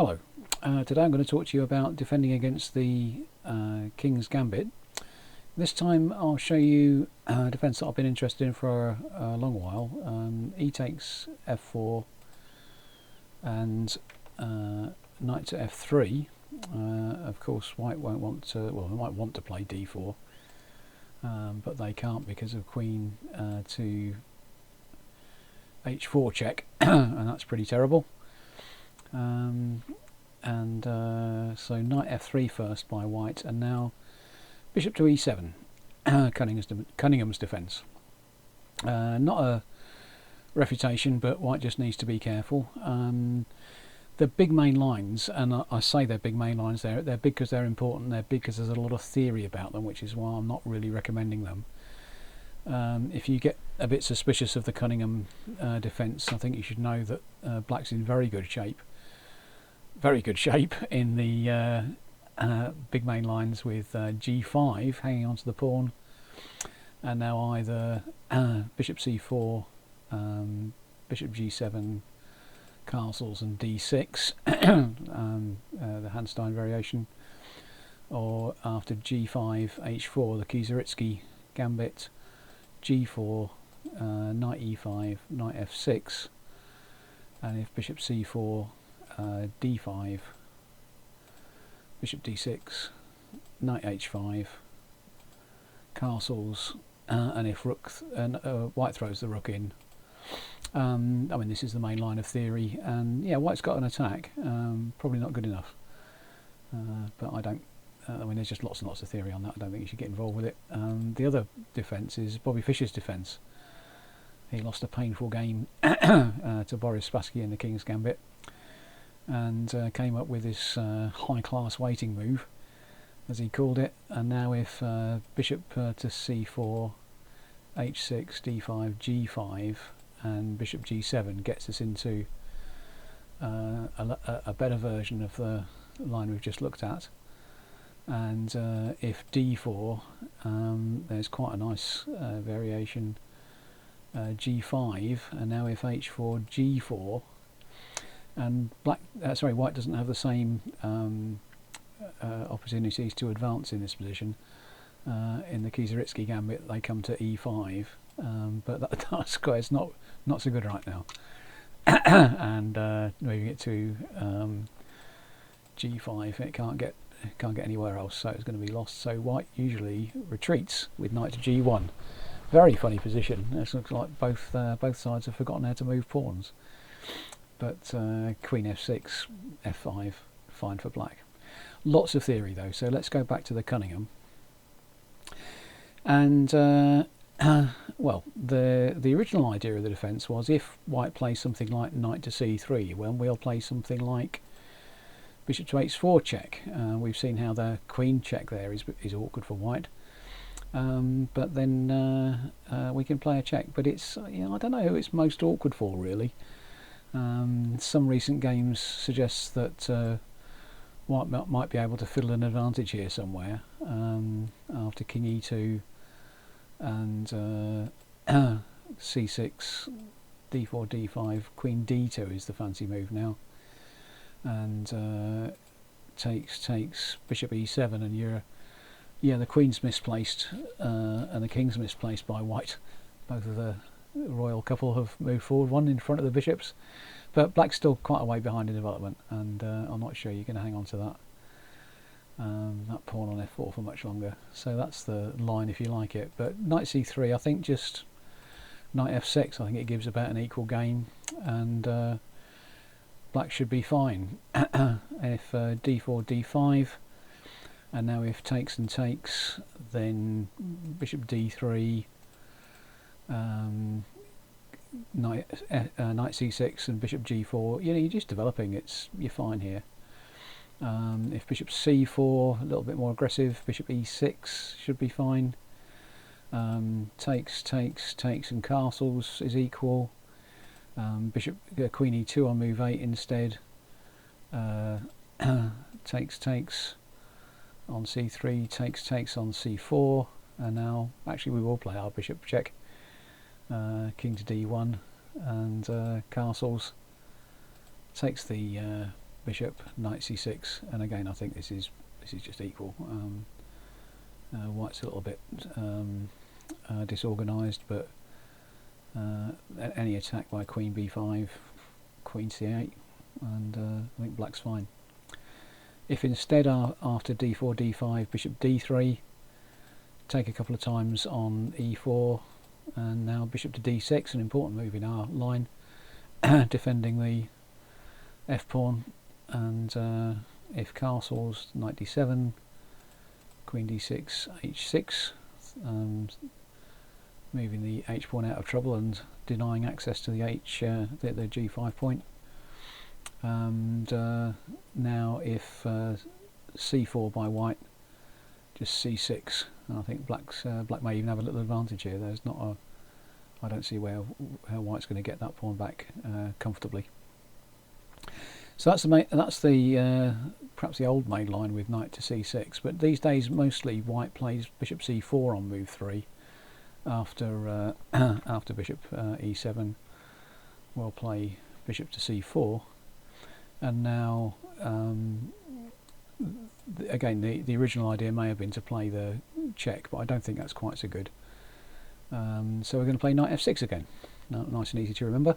Hello, today I'm going to talk to you about defending against the King's Gambit. This time I'll show you a defence that I've been interested in for a long while. E takes f4 and knight to f3. Of course white won't want to, well they might want to play d4, but they can't because of queen to h4 check and that's pretty terrible. So knight f3 first by white, and now bishop to e7, Cunningham's defence. Not a refutation, but white just needs to be careful. The big main lines, and I say they're big main lines, they're big because they're important, they're big because there's a lot of theory about them, which is why I'm not really recommending them. If you get a bit suspicious of the Cunningham defence, I think you should know that black's in very good shape in the big main lines with g5 hanging onto the pawn, and now either bishop c4, bishop g7, castles and d6, the Hanstein variation, or after g5 h4 the Kieseritsky Gambit, g4, knight e5, knight f6, and if bishop c4, d5, bishop d6, knight h5, castles, and if rook white throws the rook in. I mean, this is the main line of theory, and yeah, white's got an attack, probably not good enough, but I don't. I mean, there's just lots and lots of theory on that. I don't think you should get involved with it. The other defence is Bobby Fischer's defence. He lost a painful game to Boris Spassky in the King's Gambit, and came up with this high-class waiting move, as he called it. And now if bishop to c4, h6, d5, g5, and bishop g7 gets us into a better version of the line we've just looked at. And if d4, there's quite a nice variation, g5, and now if h4, g4, and white doesn't have the same opportunities to advance in this position. In the Kieseritsky Gambit they come to e5, but that square's not so good right now. And moving it to g5, it can't get anywhere else, so it's going to be lost. So white usually retreats with knight to g1. Very funny position. It looks like both sides have forgotten how to move pawns. But queen f6, f5, fine for black. Lots of theory though, so let's go back to the Cunningham. And well, the original idea of the defence was if white plays something like knight to c3, well, we'll play something like bishop to h4 check. We've seen how the queen check there is awkward for white, but then we can play a check. But it's, you know, I don't know who it's most awkward for really. Some recent games suggest that white might be able to fiddle an advantage here somewhere after king e2 and c6, d4, d5, queen d2 is the fancy move now, and takes bishop e7, and the queen's misplaced and the king's misplaced by white. Both of the royal couple have moved forward, one in front of the bishops, but black's still quite a way behind in development, and I'm not sure you can hang on to that pawn on f4 for much longer. So that's the line if you like it. But knight c3, I think just knight f6, I think it gives about an equal game, and black should be fine. If d4, d5, and now if takes and takes, then bishop d3, knight c6 and bishop g4. You know, you're just developing. You're fine here. If bishop c4, a little bit more aggressive, bishop e6 should be fine. Takes and castles is equal. Bishop queen e2 on move 8 instead. Takes on c3, takes on c4, and now actually we will play our bishop check. King to d1 and castles, takes the bishop, knight c6, and again I think this is just equal. White's a little bit disorganised, but any attack by queen b5, queen c8, and I think black's fine. If instead after d4, d5, bishop d3, take a couple of times on e4, and now bishop to d6, an important move in our line, defending the f pawn, and if castles, knight d7, queen d6, h6, moving the h pawn out of trouble and denying access to the the g5 point. And now if c4 by white, just c6, and I think black may even have a little advantage here. There's not a, I don't see how white's going to get that pawn back comfortably. So that's the perhaps the old main line with knight to c6, but these days mostly white plays bishop c4 on move 3 after after bishop e7. We'll play bishop to c4, and now again the original idea may have been to play the check, but I don't think that's quite so good. So we're going to play knight f6 again. Nice and easy to remember.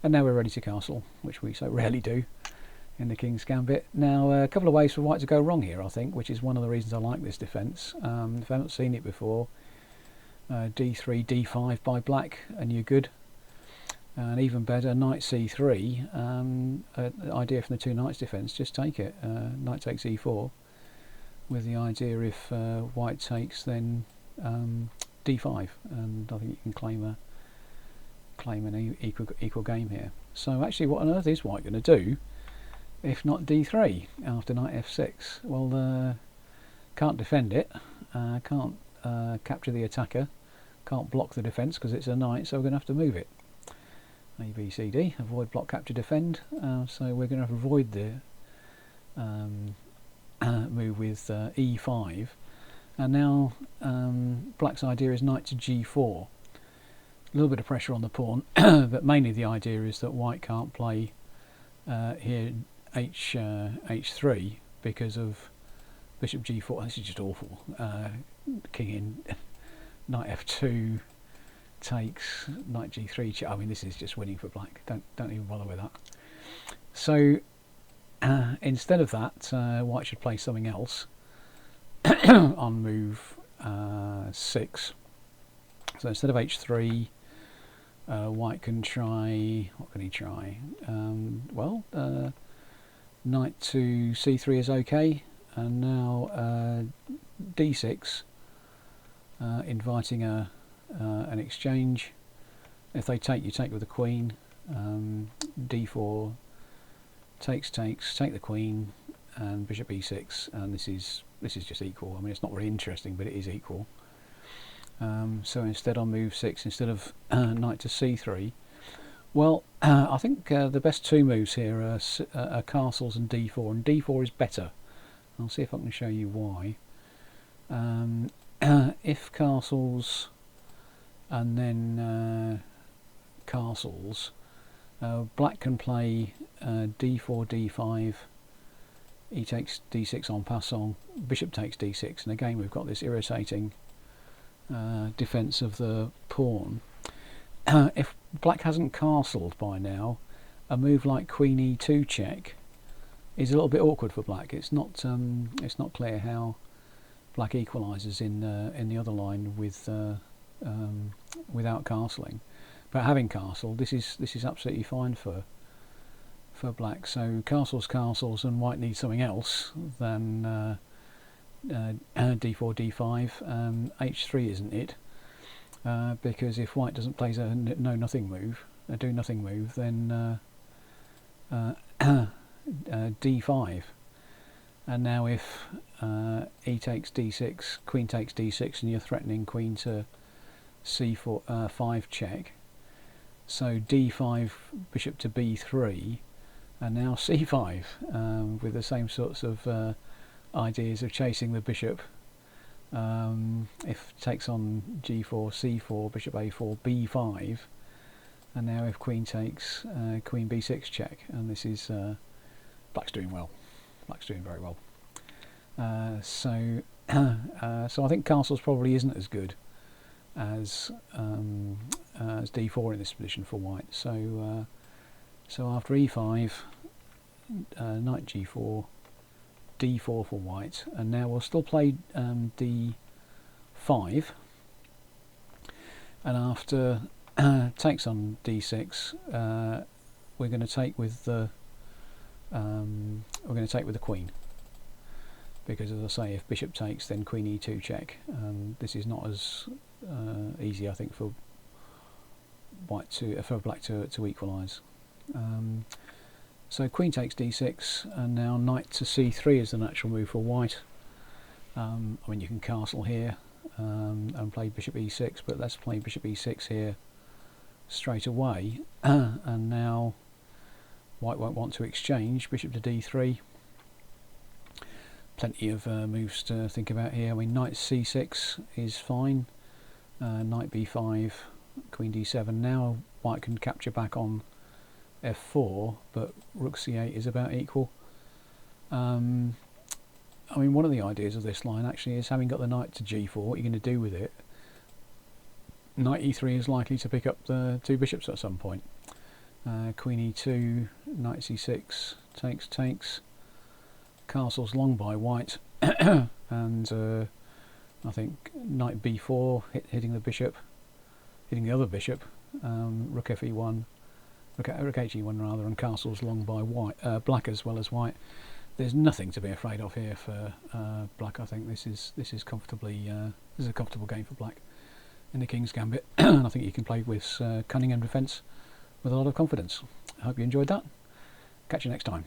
And now we're ready to castle, which we so rarely do in the King's Gambit. Now a couple of ways for white to go wrong here, I think, which is one of the reasons I like this defence. If I haven't seen it before, d3, d5 by black and you're good. And even better, knight c3, idea from the two knights defence, just take it. Knight takes e4, with the idea if white takes, then d5, and I think you can claim an equal game here. So actually, what on earth is white going to do if not d3 after knight f6? Well, can't defend it, can't capture the attacker, can't block the defence because it's a knight, so we're going to have to move it. A, B, C, D, avoid, block, capture, defend. So we're going to avoid the move with e5. And now black's idea is knight to g4. A little bit of pressure on the pawn, but mainly the idea is that white can't play here h3 because of bishop g4. This is just awful. King in, knight f2 takes, knight g3. I mean, this is just winning for black. Don't even bother with that. So instead of that, white should play something else on move 6. So instead of h3, white can try, what can he try? Well, knight to c3 is okay, and now d6, inviting an exchange. If they take, you take with the queen. d4 takes, take the queen, and bishop e6, and this is just equal. I mean, it's not very interesting, but it is equal. So instead on move 6, instead of knight to c3, well, I think the best two moves here are castles and d4, and d4 is better. I'll see if I can show you why. If castles and then castles, black can play d4, d5, he takes d6 en passant, bishop takes d6, and again we've got this irritating defence of the pawn. If black hasn't castled by now, a move like queen e2 check is a little bit awkward for black. It's not clear how black equalises in the other line with without castling, but having castled, this is absolutely fine for black. So castles, and white needs something else than d4, d5. H3 isn't it, because if white doesn't play a do nothing move, then d5. And now if e takes d6, queen takes d6, and you're threatening queen to c4, 5 check. So d5, bishop to b3, and now c5, with the same sorts of ideas of chasing the bishop. If takes on g4, c4, bishop a4, b5, and now if queen takes, queen b6 check, and this is black's doing well. Black's doing very well. So I think castles probably isn't as good as d4 in this position for white. So after e5, knight g4, d4 for white, and now we'll still play d5, and after takes on d6, we're going to take with the queen, because as I say, if bishop takes, then queen e2 check. This is not as easy, I think, for black to equalise. So queen takes d6, and now knight to c3 is the natural move for white. I mean, you can castle here and play bishop e6, but let's play bishop e6 here straight away. And now white won't want to exchange. Bishop to d3. Plenty of moves to think about here. I mean, knight c6 is fine. Knight b5, queen d7. Now white can capture back on f4, but rook c8 is about equal. I mean, one of the ideas of this line actually is, having got the knight to g4, what you're going to do with it. Knight e3 is likely to pick up the two bishops at some point. Queen e2, knight c6, takes. Castle's long by white, and I think knight b4 hitting the bishop, hitting the other bishop. Rook fe1, rook he1 rather, and castle's long by white, black as well as white. There's nothing to be afraid of here for black. I think this is comfortably this is a comfortable game for black in the King's Gambit, and I think you can play with Cunningham defence with a lot of confidence. I hope you enjoyed that. Catch you next time.